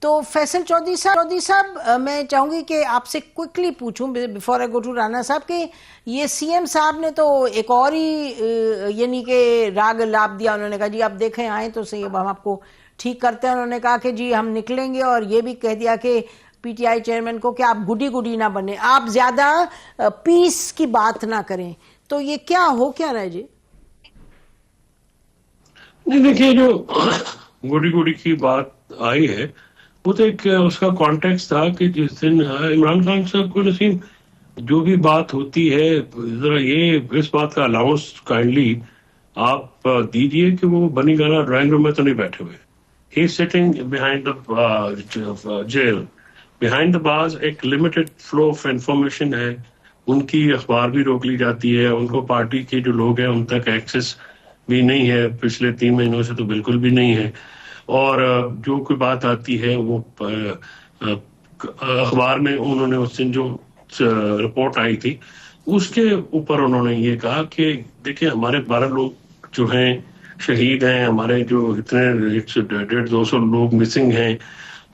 تو فیصل چودھری صاحب میں چاہوں گی کہ آپ سے کوئکلی پوچھوں before I go to Rana صاحب کہ یہ سی ایم صاحب نے تو ایک اور ہی یعنی کہ راگ لاب دیا. انہوں نے کہا جی آپ دیکھیں آئیں تو صحیح ہم آپ کو ٹھیک کرتے ہیں. انہوں نے کہا کہ جی ہم نکلیں گے اور یہ بھی کہہ دیا کہ پی ٹی آئی چیئرمین کو کہ آپ گڈی نہ بنیں, آپ زیادہ پیس کی بات نہ کریں. تو یہ کیا ہو کیا رہا ہے جی؟ نہیں دیکھیے جو گوڑی کی بات آئی ہے وہ تو ایک اس کا کانٹیکس تھا کہ جس دن عمران خان صاحب کو نسیم جو بھی بات ہوتی ہے ذرا یہ اس بات کا الاؤنس کائنڈلی آپ دیجئے کہ وہ بنی گانا ڈرائنگ روم میں تو نہیں بیٹھے ہوئے. He sitting behind jail behind the bars. ایک لمیٹڈ فلو آف انفارمیشن ہے, ان کی اخبار بھی روک لی جاتی ہے, ان کو پارٹی کے جو لوگ ہیں ان تک ایکسس بھی نہیں ہے, پچھلے 3 مہینوں سے تو بالکل بھی نہیں ہے. اور جو کوئی بات آتی ہے وہ اخبار میں انہوں نے اس دن جو رپورٹ آئی تھی اس کے اوپر انہوں نے یہ کہا کہ دیکھیں ہمارے 12 لوگ جو ہیں شہید ہیں, ہمارے جو اتنے 150-200 لوگ مسنگ ہیں,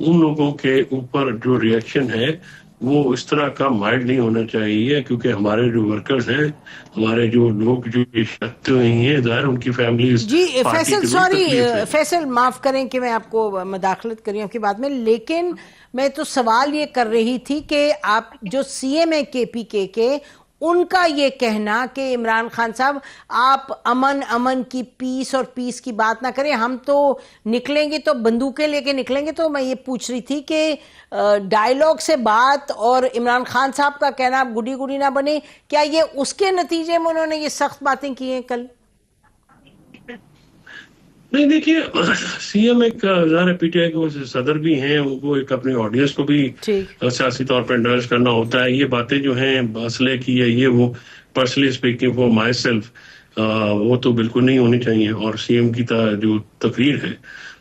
ان لوگوں کے اوپر جو ریئیکشن ہے وہ اس طرح کا مائلڈ نہیں ہونا چاہیے, کیونکہ ہمارے جو ورکرز ہیں, ہمارے جو لوگ جو شہید ہوئی ہیں ظاہر ان کی فیملیز. جی فیصل معاف کریں کہ میں آپ کو مداخلت کری ہوں آپ کی بات میں, لیکن میں تو سوال یہ کر رہی تھی کہ آپ جو سی ایم اے کے پی کے ان کا یہ کہنا کہ عمران خان صاحب آپ امن کی پیس اور پیس کی بات نہ کریں, ہم تو نکلیں گے تو بندوقیں لے کے نکلیں گے. تو میں یہ پوچھ رہی تھی کہ ڈائیلاگ سے بات اور عمران خان صاحب کا کہنا آپ گڈی نہ بنے, کیا یہ اس کے نتیجے میں انہوں نے یہ سخت باتیں کی ہیں کل؟ نہیں دیکھیے سی ایم ایک ظاہر پی ٹی آئی کے صدر بھی ہیں, ان کو ایک اپنی آڈینس کو بھی سیاسی طور پہ انڈرسٹ کرنا ہوتا ہے. یہ باتیں جو ہیں اسلحے کی ہے یہ وہ personally speaking for my self وہ تو بالکل نہیں ہونی چاہیے. اور سی ایم کی جو تقریر ہے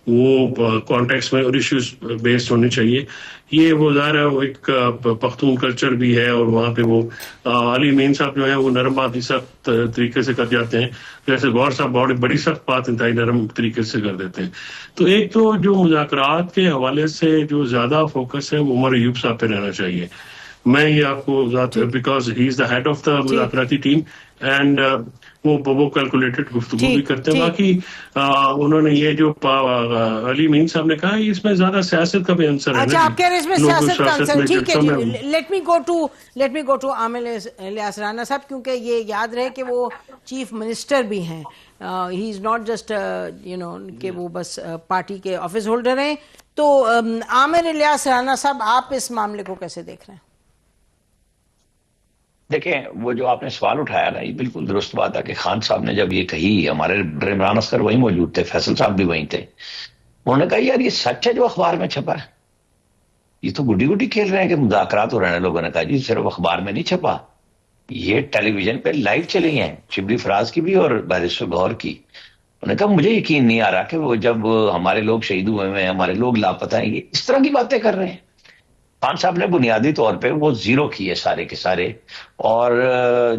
وہ کانٹیکس میں اور ایشوز بیسڈ ہونی چاہیے. یہ وہ ظاہر ہے ایک پختون کلچر بھی ہے, اور وہاں پہ وہ علی امین صاحب جو ہیں وہ نرم بات ہی سخت طریقے سے کر جاتے ہیں, جیسے غور صاحب بڑی سخت بات انتہائی نرم طریقے سے کر دیتے ہیں. تو ایک تو جو مذاکرات کے حوالے سے جو زیادہ فوکس ہے وہ عمر ایوب صاحب پہ رہنا چاہیے. میں یہ آپ کو because he is the head of the مذاکراتی ٹیم اینڈ وہ کیلکولیٹڈ گفتگو بھی کرتے ہیں. باقی انہوں نے یہ جو علی امین صاحب نے کہا اس میں زیادہ سیاست کا بھی عنصر ہے. اچھا آپ کہہ رہے ہیں اس میں سیاست کا عنصر, ٹھیک ہے جی. لیٹ می گو ٹو عامر الیاس رانا صاحب, کیونکہ یہ یاد رہے کہ وہ چیف منسٹر بھی ہیں, ہی از ناٹ جسٹ کہ وہ بس پارٹی کے آفس ہولڈر ہیں. تو عامر الیاس رانا صاحب آپ اس معاملے کو کیسے دیکھ رہے ہیں؟ دیکھیں وہ جو آپ نے سوال اٹھایا نا یہ بالکل درست بات ہے کہ خان صاحب نے جب یہ کہی, ہمارے عمران اصغر وہیں موجود تھے, فیصل صاحب بھی وہیں تھے, انہوں نے کہا یار یہ سچ ہے جو اخبار میں چھپا ہے, یہ تو گڈی کھیل رہے ہیں کہ مذاکرات ہو رہے ہیں. لوگوں نے کہا جی صرف اخبار میں نہیں چھپا, یہ ٹیلی ویژن پہ لائیو چلی ہیں, شبلی فراز کی بھی اور بارسٹر گوہر کی. انہوں نے کہا مجھے یقین نہیں آ رہا کہ وہ جب ہمارے لوگ شہید ہوئے ہیں, ہمارے لوگ لاپتہ ہیں, یہ اس طرح کی باتیں کر رہے ہیں. خان صاحب نے بنیادی طور پہ وہ زیرو کیے سارے کے سارے. اور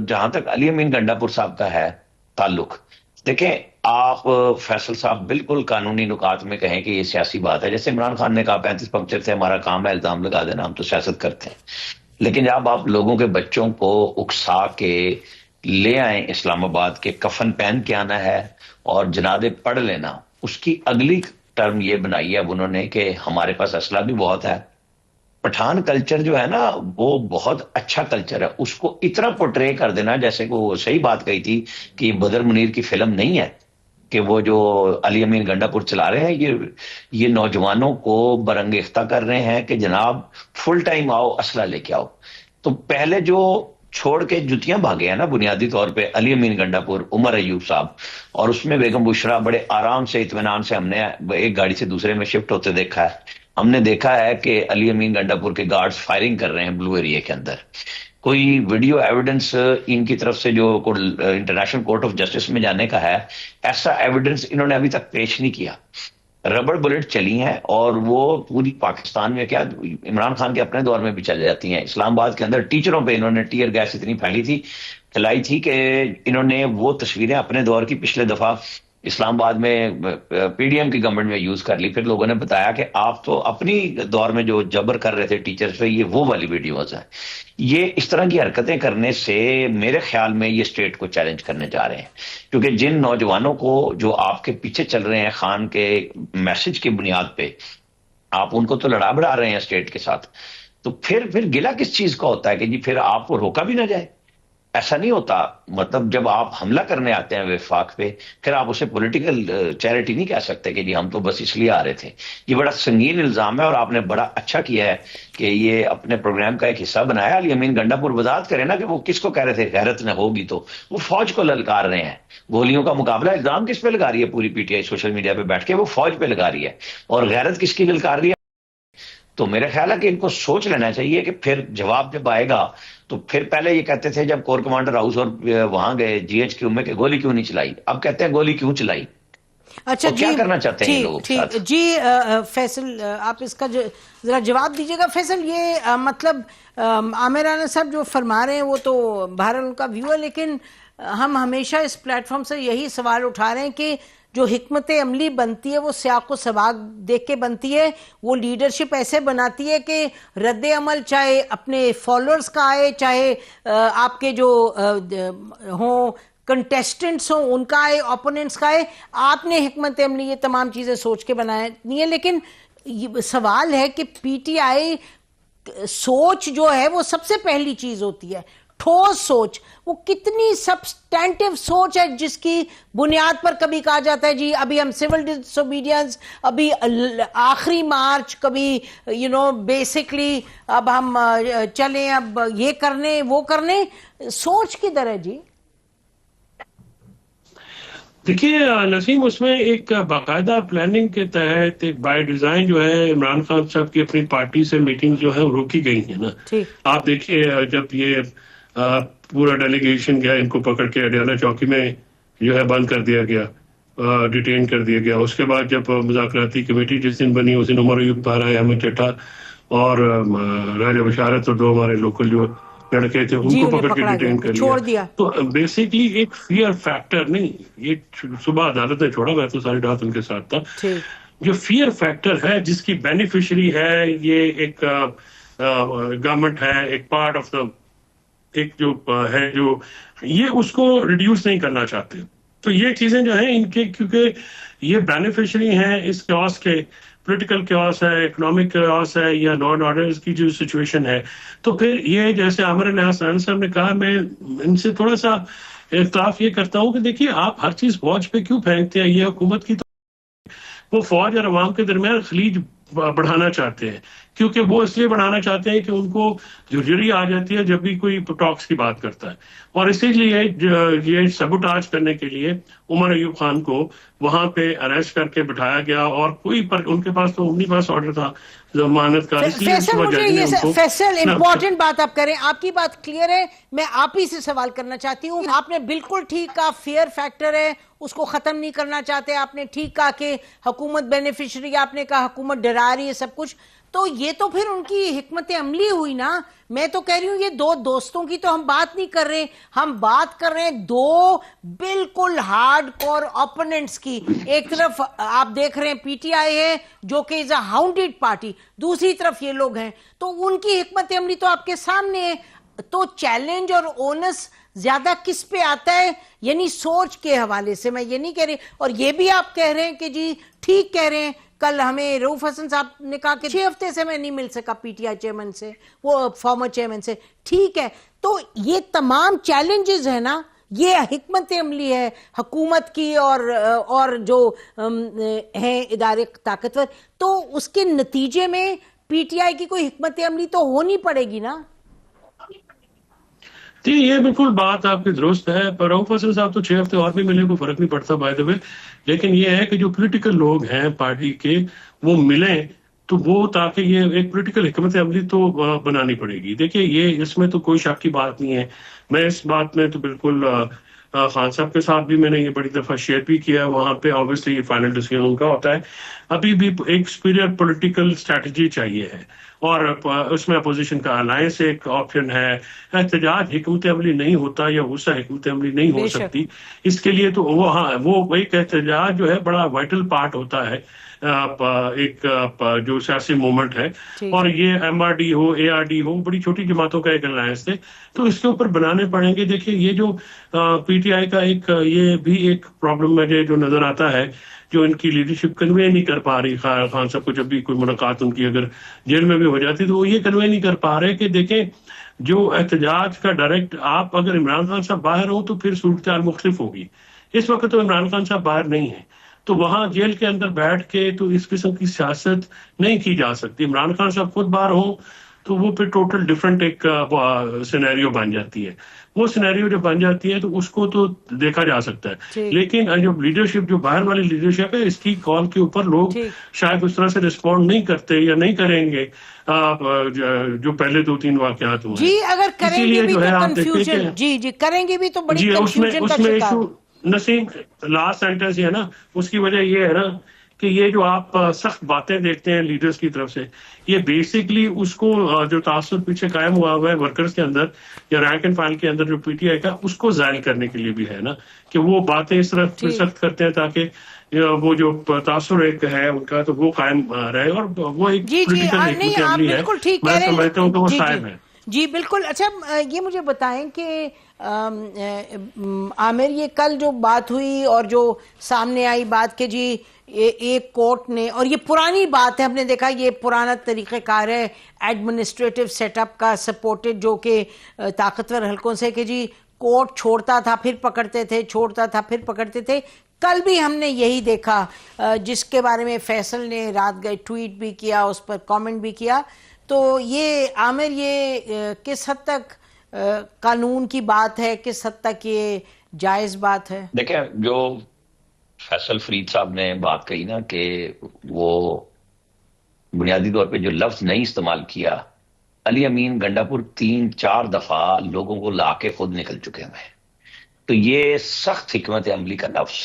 جہاں تک علی امین گنڈا پور صاحب کا ہے تعلق, دیکھیں آپ فیصل صاحب بالکل قانونی نکات میں کہیں کہ یہ سیاسی بات ہے. جیسے عمران خان نے کہا 35 پنکچر سے ہمارا کام ہے الزام لگا دینا, ہم تو سیاست کرتے ہیں. لیکن جب آپ لوگوں کے بچوں کو اکسا کے لے آئیں اسلام آباد کے, کفن پہن کے آنا ہے اور جنازے پڑھ لینا, اس کی اگلی ٹرم یہ بنائی ہے اب انہوں نے کہ ہمارے پاس اسلحہ بھی بہت ہے. پٹھان کلچر جو ہے نا وہ بہت اچھا کلچر ہے, اس کو اتنا پورٹرے کر دینا جیسے کہ وہ صحیح بات کہی تھی کہ بدر منیر کی فلم نہیں ہے کہ وہ جو علی امین گنڈا پور چلا رہے ہیں یہ نوجوانوں کو برانگیختہ کر رہے ہیں کہ جناب فل ٹائم آؤ اسلحہ لے کے آؤ. تو پہلے جو چھوڑ کے جتیاں بھاگے ہیں نا بنیادی طور پہ علی امین گنڈا پور, عمر ایوب صاحب, اور اس میں بیگم بشرا بڑے آرام سے اطمینان سے ہم نے ایک گاڑی سے دوسرے میں شفٹ ہوتے دیکھا ہے. ہم نے دیکھا ہے کہ علی امین گنڈا پور کے گارڈز فائرنگ کر رہے ہیں بلو ایریا کے اندر. کوئی ویڈیو ایویڈنس ان کی طرف سے جو انٹرنیشنل کورٹ آف جسٹس میں جانے کا ہے, ایسا ایویڈنس انہوں نے ابھی تک پیش نہیں کیا. ربڑ بلٹ چلی ہیں اور وہ پوری پاکستان میں کیا عمران خان کے اپنے دور میں بھی چل جاتی ہیں. اسلام آباد کے اندر ٹیچروں پہ انہوں نے ٹیئر گیس اتنی پھیلی تھی چلائی تھی کہ انہوں نے وہ تصویریں اپنے دور کی پچھلے دفعہ اسلام آباد میں پی ڈی ایم کی گورنمنٹ میں یوز کر لی. پھر لوگوں نے بتایا کہ آپ تو اپنی دور میں جو جبر کر رہے تھے ٹیچرز پہ، یہ وہ والی ویڈیوز ہیں. یہ اس طرح کی حرکتیں کرنے سے میرے خیال میں یہ اسٹیٹ کو چیلنج کرنے جا رہے ہیں، کیونکہ جن نوجوانوں کو جو آپ کے پیچھے چل رہے ہیں خان کے میسج کی بنیاد پہ، آپ ان کو تو لڑا بڑھا رہے ہیں اسٹیٹ کے ساتھ، تو پھر گلا کس چیز کا ہوتا ہے کہ جی پھر آپ کو روکا بھی نہ جائے. ایسا نہیں ہوتا. مطلب جب آپ حملہ کرنے آتے ہیں وفاق پہ، پھر آپ اسے پولیٹیکل چیریٹی نہیں کہہ سکتے کہ جی ہم تو بس اس لیے آ رہے تھے. یہ بڑا سنگین الزام ہے، اور آپ نے بڑا اچھا کیا ہے کہ یہ اپنے پروگرام کا ایک حصہ بنایا. علی امین گنڈا پور وضاحت کرے نا کہ وہ کس کو کہہ رہے تھے غیرت نہ ہوگی، تو وہ فوج کو للکار رہے ہیں. گولیوں کا مقابلہ الزام کس پہ لگا رہی ہے پوری P T I social media پہ بیٹھ کے؟ وہ فوج پہ لگا رہی ہے. اور غیرت کس کی للکار رہی ہے؟ تو میرا خیال ہے کہ ان کو سوچ لینا چاہیے کہ پھر جواب جب آئے گا تو پھر پہلے یہ کہتے تھے جب کور کمانڈر ہاؤس اور وہاں گئے جی ایچ کیو میں کہ گولی کیوں نہیں چلائی، اب کہتے ہیں گولی کیوں چلائی. اچھا کیا کرنا چاہتے ہیں لوگ؟ جی فیصل آپ اس کا ذرا جواب دیجیے گا. فیصل یہ مطلب عامر رانا صاحب جو فرما رہے ہیں وہ تو بہرحال ان کا ویو ہے، لیکن ہم ہمیشہ اس پلیٹ فارم سے یہی سوال اٹھا رہے ہیں کہ جو حکمت عملی بنتی ہے وہ سیاق و سباق دیکھ کے بنتی ہے. وہ لیڈرشپ ایسے بناتی ہے کہ رد عمل چاہے اپنے فالوورز کا آئے، چاہے آپ کے جو ہوں کنٹیسٹنٹس ہوں ان کا آئے، اوپوننٹس کا آئے. آپ نے حکمت عملی یہ تمام چیزیں سوچ کے بنانی ہے، لیکن سوال ہے کہ پی ٹی آئی سوچ جو ہے وہ سب سے پہلی چیز ہوتی ہے، ٹھوس سوچ. وہ کتنی سبسٹینٹیو سوچ ہے جس کی بنیاد پر کبھی کہا جاتا ہے جی ابھی ہم سول ڈس اوبیڈینس، ابھی آخری مارچ، کبھی بیسکلی اب ہم چلیں اب یہ کرنے وہ کرنے. سوچ کدھر ہے جی؟ دیکھیے نسیم، اس میں ایک باقاعدہ پلاننگ کے تحت ایک بائی ڈیزائن جو ہے عمران خان صاحب کی اپنی پارٹی سے میٹنگ جو ہے روکی گئی ہے نا. آپ دیکھیے جب یہ پورا ڈیلیگیشن گیا، ان کو پکڑ کے اڈیالہ چوکی میں جو ہے بند کر دیا گیا، ڈیٹین کر دیا گیا. اس کے بعد جب مذاکراتی کمیٹی جس دن بنی اس دن عمر ایوب طاہرہ، احمد چٹھا اور راجہ بشارت اور دو ہمارے لوکل جو لڑکے تھے ان کو پکڑ کے ڈیٹین کر لیا. تو بیسکلی ایک فیئر فیکٹر نہیں، یہ صبح عدالت نے چھوڑا، میں تو ساری رات ان کے ساتھ تھا. جو فیئر فیکٹر ہے جس کی بینیفیشری ہے یہ ایک گورنمنٹ ہے، ایک پارٹ آف دا ایک جو ہے جو یہ اس کو ریڈیوس نہیں کرنا چاہتے. تو یہ چیزیں جو ہیں ان کے کیونکہ یہ بینیفیشری ہیں اس کیوس کے، پولیٹیکل کیوس ہے، اکنامک کیوس ہے، یا لا اینڈ آرڈر کی جو سچویشن ہے. تو پھر یہ جیسے عامر حسین صاحب نے کہا، میں ان سے تھوڑا سا اختلاف یہ کرتا ہوں کہ دیکھیے آپ ہر چیز فوج پہ کیوں پھینکتے ہیں؟ یہ حکومت کی تو وہ فوج اور عوام کے درمیان خلیج بڑھانا چاہتے ہیں، کیونکہ وہ اس لیے بڑھانا چاہتے ہیں کہ ان کو جھرجھری آ جاتی ہے جب بھی کوئی ٹاکس کی بات کرتا ہے. اور اسی لیے یہ سبوٹاج کرنے کے لیے عمر ایوب خان کو وہاں پہ اریسٹ کر کے بٹھایا گیا، اور کوئی پر ان کے پاس تو امنی پاس آرڈر تھا ضمانت کا. فیصل امپورٹنٹ بات آپ کریں، آپ کی بات کلیئر ہے. میں آپ ہی سے سوال کرنا چاہتی ہوں. آپ نے بالکل ٹھیک کہا، فیئر فیکٹر ہے، اس کو ختم نہیں کرنا چاہتے. آپ نے ٹھیک کہا کہ حکومت بینیفیشری، آپ نے کہا حکومت ڈرا رہی ہے سب کچھ. تو یہ تو پھر ان کی حکمت عملی ہوئی نا. میں تو کہہ رہی ہوں یہ دو دوستوں کی تو ہم بات نہیں کر رہے، ہم بات کر رہے ہیں دو بالکل ہارڈ کور اوپوننٹس کی. ایک طرف آپ دیکھ رہے ہیں پی ٹی آئی ہے جو کہ از اے ہاؤنڈیڈ پارٹی، دوسری طرف یہ لوگ ہیں. تو ان کی حکمت عملی تو آپ کے سامنے ہے. تو چیلنج اور اونس زیادہ کس پہ آتا ہے؟ یعنی سوچ کے حوالے سے. میں یہ نہیں کہہ رہی، اور یہ بھی آپ کہہ رہے ہیں کہ جی ٹھیک کہہ رہے ہیں. کل ہمیں رؤوف حسن صاحب نے کہا کہ 6 ہفتے سے میں نہیں مل سکا پی ٹی آئی چیئرمین سے، وہ فارمر چیئرمین سے. ٹھیک ہے، تو یہ تمام چیلنجز ہیں نا، یہ حکمت عملی ہے حکومت کی اور جو ہیں ادارے طاقتور. تو اس کے نتیجے میں پی ٹی آئی کی کوئی حکمت عملی تو ہونی پڑے گی نا. جی یہ بالکل بات آپ کی درست ہے، پر رؤوف حسن صاحب تو 6 ہفتے اور بھی ملے کوئی فرق نہیں پڑتا بائی دا وے. لیکن یہ ہے کہ جو پولیٹیکل لوگ ہیں پارٹی کے وہ ملیں تو وہ تاکہ یہ ایک پولیٹیکل حکمت عملی تو بنانی پڑے گی. دیکھیے یہ اس میں تو کوئی شک کی بات نہیں ہے. میں اس بات میں تو بالکل خان صاحب کے ساتھ بھی میں نے یہ بڑی دفعہ شیئر بھی کیا. وہاں پہ آبویسلی یہ فائنل ڈیسیژن ان کا ہوتا ہے. ابھی بھی ایک سپیریئر پولیٹیکل اسٹریٹجی چاہیے ہے, اور اس میں اپوزیشن کا الائنس ایک آپشن ہے. احتجاج حکمت عملی نہیں ہوتا یا غصہ حکمت عملی نہیں ہو سکتی. اس کے لیے تو وہ ایک احتجاج جو ہے بڑا وائٹل پارٹ ہوتا ہے ایک جو سیاسی موومنٹ ہے. اور یہ ایم آر ڈی ہو, اے آر ڈی ہو, بڑی چھوٹی جماعتوں کا ایک الائنس ہے, تو اس کے اوپر بنانے پڑیں گے. دیکھیں یہ جو پی ٹی آئی کا ایک یہ بھی ایک پرابلم مجھے جو نظر آتا ہے, جو ان کی لیڈرشپ کنوے نہیں کر پا رہی. خان صاحب کو جب بھی کوئی ملاقات ان کی اگر جیل میں بھی ہو جاتی تو وہ یہ کنوے نہیں کر پا رہے کہ دیکھیں جو احتجاج کا ڈائریکٹ آپ اگر عمران خان صاحب باہر ہوں تو پھر صورتحال مختلف ہوگی. اس وقت تو عمران خان صاحب باہر نہیں ہیں, تو وہاں جیل کے اندر بیٹھ کے تو اس قسم کی سیاست نہیں کی جا سکتی. عمران خان صاحب خود باہر ہوں تو وہ پھر ٹوٹل ڈفرینٹ ایک سینیریو بن جاتی ہے. وہ سینیریو جو بن جاتی ہے تو اس کو تو دیکھا جا سکتا ہے, لیکن جو لیڈرشپ جو باہر والی لیڈرشپ ہے اس کی کال کے اوپر لوگ شاید اس طرح سے رسپونڈ نہیں کرتے یا نہیں کریں گے جو پہلے 2-3 واقعات ہوئے. جی اگر کریں گے بھی تو کنفیوژن, جی کریں گے بھی تو بڑی کنفیوژن کا شکار. نسیم لاسٹ سینٹنس یہ ہے نا, اس کی وجہ یہ ہے نا کہ یہ جو آپ سخت باتیں دیکھتے ہیں لیڈرز کی طرف سے, یہ بیسکلی اس کو جو تاثر پیچھے قائم ہوا ہے ورکرز کے اندر یا رینک اینڈ فائل کے اندر جو پی ٹی آئی کا, اس کو ظاہر کرنے کے لیے بھی ہے نا کہ وہ باتیں اس طرح سخت کرتے ہیں تاکہ وہ جو تاثر ایک ہے ان کا تو وہ قائم رہے, اور وہ ایک پولیٹیکل حکمت عملی ہے. میں سمجھتا ہوں کہ وہ صاحب ہے. جی بالکل. اچھا یہ مجھے بتائیں کہ عامر یہ کل جو بات ہوئی اور جو سامنے آئی بات کہ جی ایک کورٹ نے, اور یہ پرانی بات ہے, ہم نے دیکھا یہ پرانا طریقہ کار ہے ایڈمنسٹریٹو سیٹ اپ کا سپورٹڈ جو کہ طاقتور حلقوں سے, کہ جی کورٹ چھوڑتا تھا پھر پکڑتے تھے, چھوڑتا تھا پھر پکڑتے تھے. کل بھی ہم نے یہی دیکھا, جس کے بارے میں فیصل نے رات گئے ٹویٹ بھی کیا, اس پر کامنٹ بھی کیا. تو یہ عامر یہ کس حد تک قانون کی بات ہے, کس حد تک یہ جائز بات ہے؟ دیکھیں جو فیصل فرید صاحب نے بات کہی نا کہ وہ بنیادی طور پہ جو لفظ نہیں استعمال کیا, علی امین گنڈا پور 3-4 دفعہ لوگوں کو لا کے خود نکل چکے ہیں. تو یہ سخت حکمت عملی کا لفظ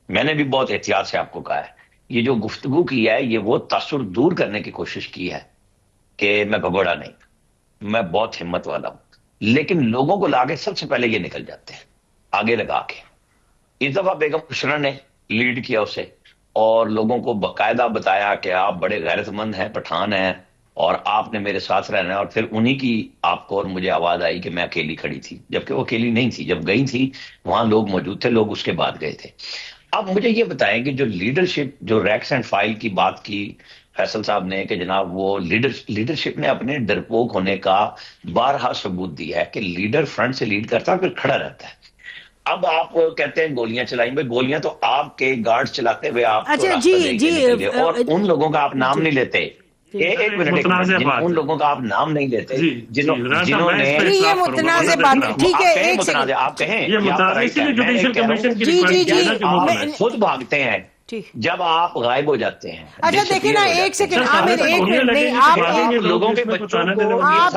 میں نے بھی بہت احتیاط سے آپ کو کہا ہے. یہ جو گفتگو کی ہے یہ وہ تاثر دور کرنے کی کوشش کی ہے کہ میں بھگوڑا نہیں, میں بہت ہمت والا ہوں, لیکن لوگوں کو لا کے سب سے پہلے یہ نکل جاتے ہیں آگے لگا کے. اس دفعہ بیگم بشرا نے لیڈ کیا اسے اور لوگوں کو باقاعدہ بتایا کہ آپ بڑے غیرت مند ہیں, پٹھان ہیں, اور آپ نے میرے ساتھ رہنا ہے. اور پھر انہی کی آپ کو اور مجھے آواز آئی کہ میں اکیلی کھڑی تھی, جبکہ وہ اکیلی نہیں تھی. جب گئی تھی وہاں لوگ موجود تھے, لوگ اس کے بعد گئے تھے. اب مجھے یہ بتائیں کہ جو لیڈرشپ, جو ریکس اینڈ فائل کی بات کی فیصل صاحب نے کہ جناب وہ لیڈرشپ نے اپنے ڈرپوک ہونے کا بارہا ثبوت دیا ہے کہ لیڈر فرنٹ سے لیڈ کرتا ہے پھر کھڑا رہتا ہے. اب آپ کہتے ہیں گولیاں چلائیں, بھائی گولیاں تو آپ کے گارڈ چلاتے ہوئے آپ اور ان لوگوں کا آپ نام نہیں لیتے. ایک منٹ, ان لوگوں کا آپ نام نہیں لیتے جنہوں نے یہ متنازع بات, ٹھیک ہے ایک سیکنڈ آپ کہیں خود بھاگتے ہیں جب آپ غائب ہو جاتے ہیں. اچھا دیکھیں نا ایک سیکنڈ عامر, ایک منٹ نہیں, آپ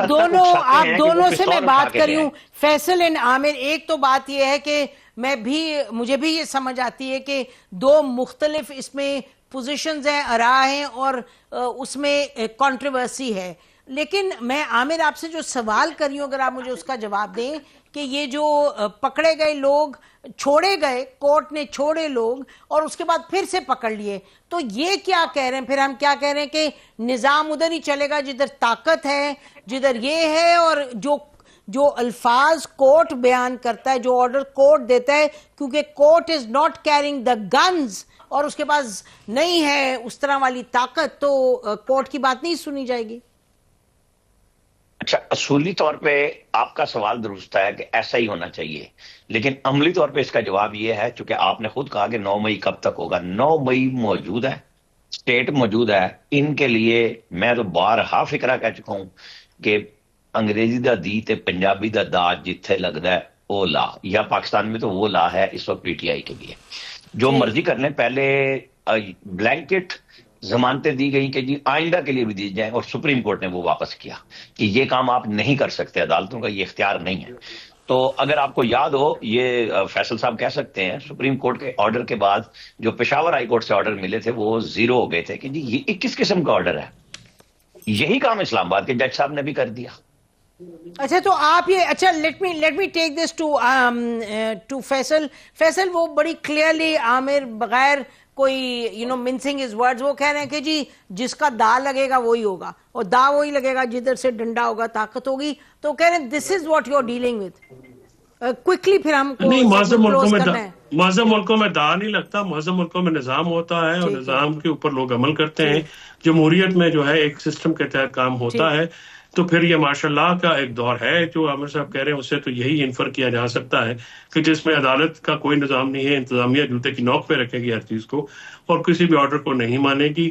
دونوں سے میں بات کری ہوں فیصل اینڈ عامر. ایک تو بات یہ ہے کہ مجھے بھی یہ سمجھ آتی ہے کہ دو مختلف اس میں پوزیشنز ہیں, آراء ہیں, اور اس میں کنٹروورسی ہے. لیکن میں عامر آپ سے جو سوال کر رہی ہوں اگر آپ مجھے اس کا جواب دیں کہ یہ جو پکڑے گئے لوگ چھوڑے گئے, کورٹ نے چھوڑے لوگ اور اس کے بعد پھر سے پکڑ لیے, تو یہ کیا کہہ رہے ہیں پھر؟ ہم کیا کہہ رہے ہیں کہ نظام ادھر ہی چلے گا جدھر طاقت ہے, جدھر یہ ہے, اور جو الفاظ کورٹ بیان کرتا ہے, جو آرڈر کورٹ دیتا ہے, کیونکہ court is not carrying the guns اور اس کے پاس نہیں ہے اس طرح والی طاقت, تو کورٹ کی بات نہیں سنی جائے گی. اچھا, اصولی طور پہ آپ کا سوال درست ہے کہ ایسا ہی ہونا چاہیے, لیکن عملی طور پہ اس کا جواب یہ ہے, چونکہ آپ نے خود کہا کہ 9 مئی کب تک ہوگا. 9 مئی موجود ہے, اسٹیٹ موجود ہے. ان کے لیے میں تو بارہا فکرہ کہہ چکا ہوں کہ انگریزی دا دی تے پنجابی دا دا جتھے لگتا ہے وہ لا, یا پاکستان میں تو وہ لا ہے اس وقت پی ٹی آئی کے لیے. جو مرضی کر لیں, پہلے بلینکٹ ضمانتیں دی گئی کہ جی آئندہ کے لیے بھی دی جائیں, اور سپریم کورٹ نے وہ واپس کیا کہ یہ کام آپ نہیں کر سکتے, عدالتوں کا یہ اختیار نہیں ہے. تو اگر آپ کو یاد ہو، یہ فیصل صاحب کہہ سکتے ہیں، سپریم کورٹ کے آرڈر کے بعد جو پشاور ہائی کورٹ سے آرڈر ملے تھے وہ 0 ہو گئے تھے کہ جی یہ کس قسم کا آرڈر ہے. یہی کام اسلام آباد کے جج صاحب نے بھی کر دیا. اچھا تو آپ یہ اچھا let me take this to Faisal وہ بڑی کلیئرلی عامر بغیر کوئی منسنگ ہز ورڈز وہ کہہ رہے ہیں کہ جی جس کا دا لگے گا وہی ہوگا، اور دا وہی لگے گا جدھر سے ڈنڈا ہوگا، طاقت ہوگی. تو کہہ رہے ہیں this is what you are dealing with. Quickly پھر ہم کو نہیں، معظم ملکوں میں دا نہیں لگتا، معظم ملکوں میں نظام ہوتا ہے اور نظام کے اوپر لوگ عمل کرتے ہیں. جمہوریت میں جو ہے ایک سسٹم کے تحت کام ہوتا ہے. تو پھر یہ ماشاء اللہ کا ایک دور ہے جو عامر صاحب کہہ رہے ہیں، اس سے تو یہی انفر کیا جا سکتا ہے کہ جس میں عدالت کا کوئی نظام نہیں ہے، انتظامیہ جوتے کی نوک پہ رکھے گی ہر چیز کو اور کسی بھی آرڈر کو نہیں مانے گی.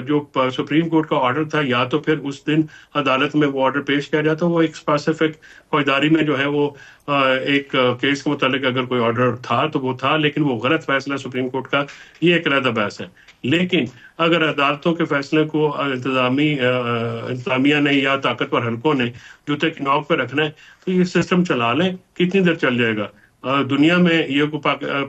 جو سپریم کورٹ کا آرڈر تھا، یا تو پھر اس دن عدالت میں وہ آرڈر پیش کیا جاتا، وہ ایک اسپیسیفک فوجداری میں جو ہے وہ ایک کیس کے متعلق اگر کوئی آرڈر تھا تو وہ تھا، لیکن وہ غلط فیصلہ سپریم کورٹ کا، یہ ایک علیحدہ بحث ہے. لیکن اگر عدالتوں کے فیصلے کو انتظامیہ نے یا طاقتور حلقوں نے جوتے کی نوک پہ رکھنا ہے تو یہ سسٹم چلا لیں، کتنی دیر چل جائے گا. دنیا میں یہ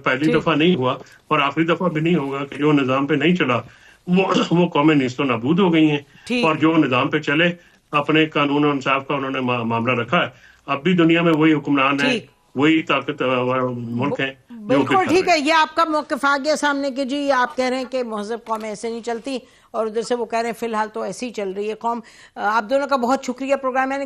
پہلی دفعہ نہیں ہوا اور آخری دفعہ بھی نہیں ہوگا کہ جو نظام پہ نہیں چلا وہ قومیں نیست و نابود ہو گئی ہیں، اور جو نظام پہ چلے اپنے قانون و انصاف کا انہوں نے معاملہ رکھا ہے. اب بھی دنیا میں وہی حکمران ہیں، وہی طاقت ملک ہیں. بالکل ٹھیک ہے، یہ آپ کا موقف آ گیا سامنے کہ جی آپ کہہ رہے ہیں کہ مہذب قوم ایسے نہیں چلتی، اور ادھر سے وہ کہہ رہے ہیں فی الحال تو ایسی ہی چل رہی ہے قوم. آپ دونوں کا بہت شکریہ پروگرام میں